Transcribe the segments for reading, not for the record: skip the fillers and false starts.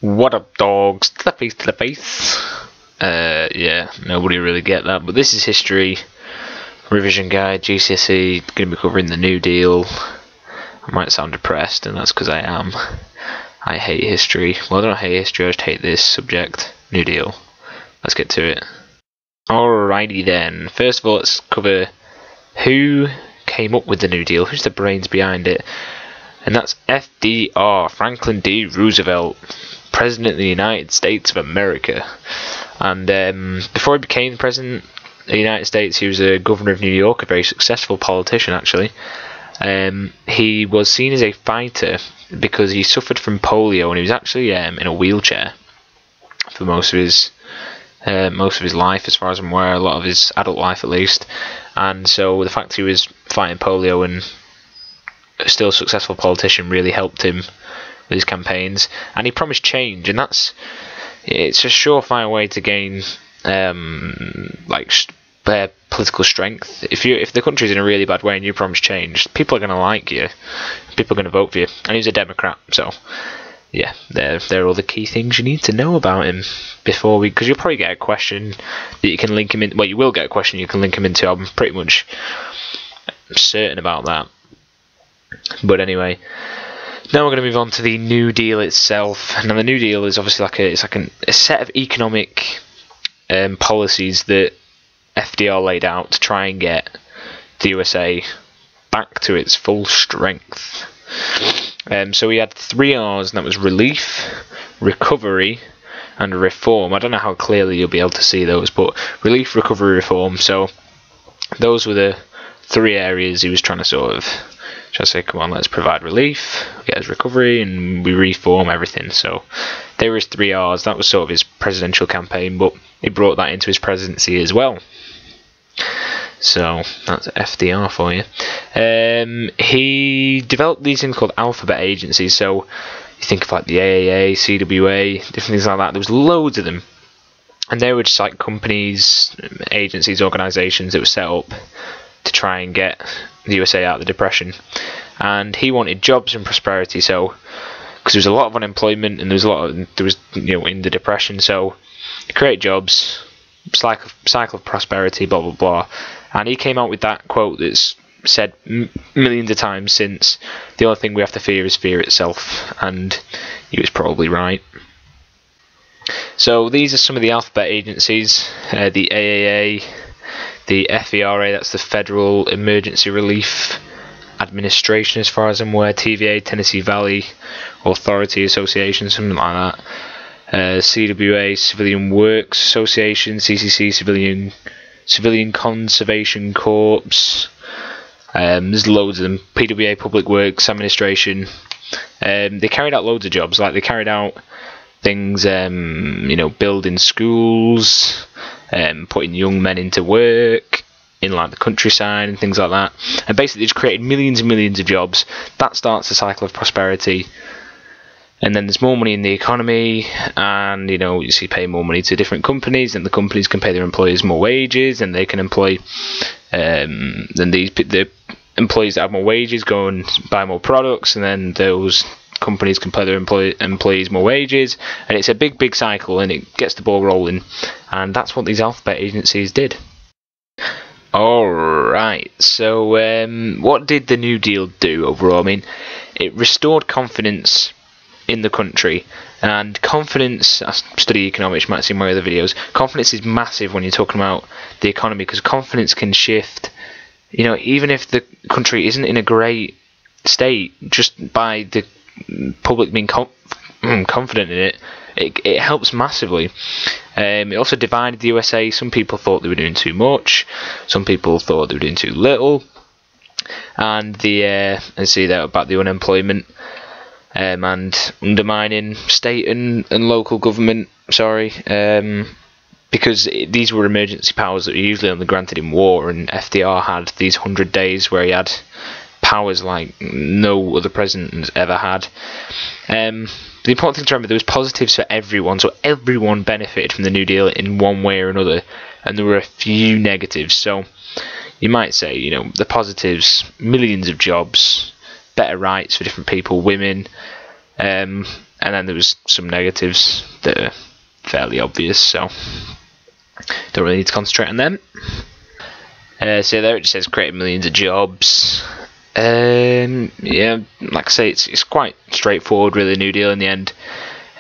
What up, dogs? To the face, to the face. Yeah, nobody really get that, but this is history. Revision guide, GCSE, going to be covering the New Deal. I might sound depressed, and that's because I am. I hate history. Well, I don't hate history, I just hate this subject. New Deal. Let's get to it. Alrighty then. First of all, let's cover who came up with the New Deal. Who's the brains behind it? And that's FDR, Franklin D. Roosevelt, President of the United States of America. And before he became President of the United States, he was a governor of New York, a very successful politician actually. He was seen as a fighter because he suffered from polio, and he was actually in a wheelchair for most of his life, as far as I'm aware, a lot of his adult life at least. And so the fact he was fighting polio and still a successful politician really helped him with his campaigns. And he promised change, and it's a surefire way to gain political strength. If the country's in a really bad way and you promise change, people are going to like you, people are going to vote for you. And he's a Democrat, so yeah, they're all the key things you need to know about him because you'll probably get a question that you can link him in. Well, you will get a question you can link him into. I'm pretty much certain about that. But anyway, now we're going to move on to the New Deal itself. Now, the New Deal is obviously a set of economic policies that FDR laid out to try and get the USA back to its full strength. So we had 3 R's, and that was relief, recovery, and reform. I don't know how clearly you'll be able to see those, but relief, recovery, reform. So those were the 3 areas he was trying to say, come on, let's provide relief, get his recovery, and we reform everything. So there were his 3 R's. That was sort of his presidential campaign, but he brought that into his presidency as well. So that's FDR for you. He developed these things called alphabet agencies. So you think of like the AAA, CWA, different things like that. There was loads of them, and they were just like companies, agencies, organisations that were set up to try and get the USA out of the depression. And he wanted jobs and prosperity. So because there was a lot of unemployment and there was in the depression, so create jobs, cycle of prosperity, blah blah blah. And he came out with that quote that's said millions of times since: the only thing we have to fear is fear itself. And he was probably right. So these are some of the alphabet agencies: the AAA, the FERA, that's the Federal Emergency Relief Administration, as far as I'm aware, TVA, Tennessee Valley Authority Association, something like that. CWA, Civilian Works Association, CCC, Civilian Conservation Corps. There's loads of them. PWA, Public Works Administration. They carried out loads of jobs. Like they carried out things, building schools, putting young men into work in like the countryside and things like that. And basically just created millions and millions of jobs. That starts a cycle of prosperity. And then there's more money in the economy, and you see pay more money to different companies, and the companies can pay their employees more wages, and they can employ then the employees that have more wages go and buy more products, and then those companies can pay their employees more wages, and it's a big cycle, and it gets the ball rolling. And that's what these alphabet agencies did. Alright, so what did the New Deal do overall? I mean, it restored confidence in the country, and confidence, I study economics, you might see my other videos, confidence is massive when you're talking about the economy, because confidence can shift, even if the country isn't in a great state, just by the public being confident in it helps massively. It also divided the USA. Some people thought they were doing too much, some people thought they were doing too little, and see that about the unemployment, and undermining state and local government, because these were emergency powers that were usually only granted in war, and FDR had these 100 days where he had powers like no other president has ever had. The important thing to remember, there was positives for everyone, so everyone benefited from the New Deal in one way or another, and there were a few negatives. So you might say, the positives: millions of jobs, better rights for different people, women, And then there was some negatives that are fairly obvious, so don't really need to concentrate on them. So there it just says created millions of jobs. Yeah, like I say, it's quite straightforward, really. New Deal in the end.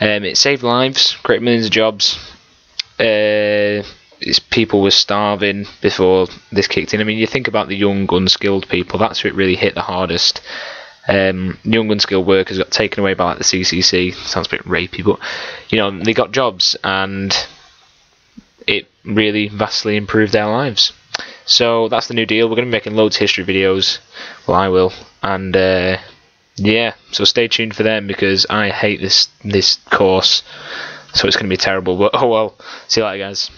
It saved lives, created millions of jobs. People were starving before this kicked in. I mean, you think about the young, unskilled people. That's who it really hit the hardest. Young unskilled workers got taken away by like the GCSE. Sounds a bit rapey, but you know, they got jobs, and it really vastly improved their lives. So that's the New Deal. We're going to be making loads of history videos. Well, I will, and yeah. So stay tuned for them, because I hate this course. So it's going to be terrible. But oh well. See you later, guys.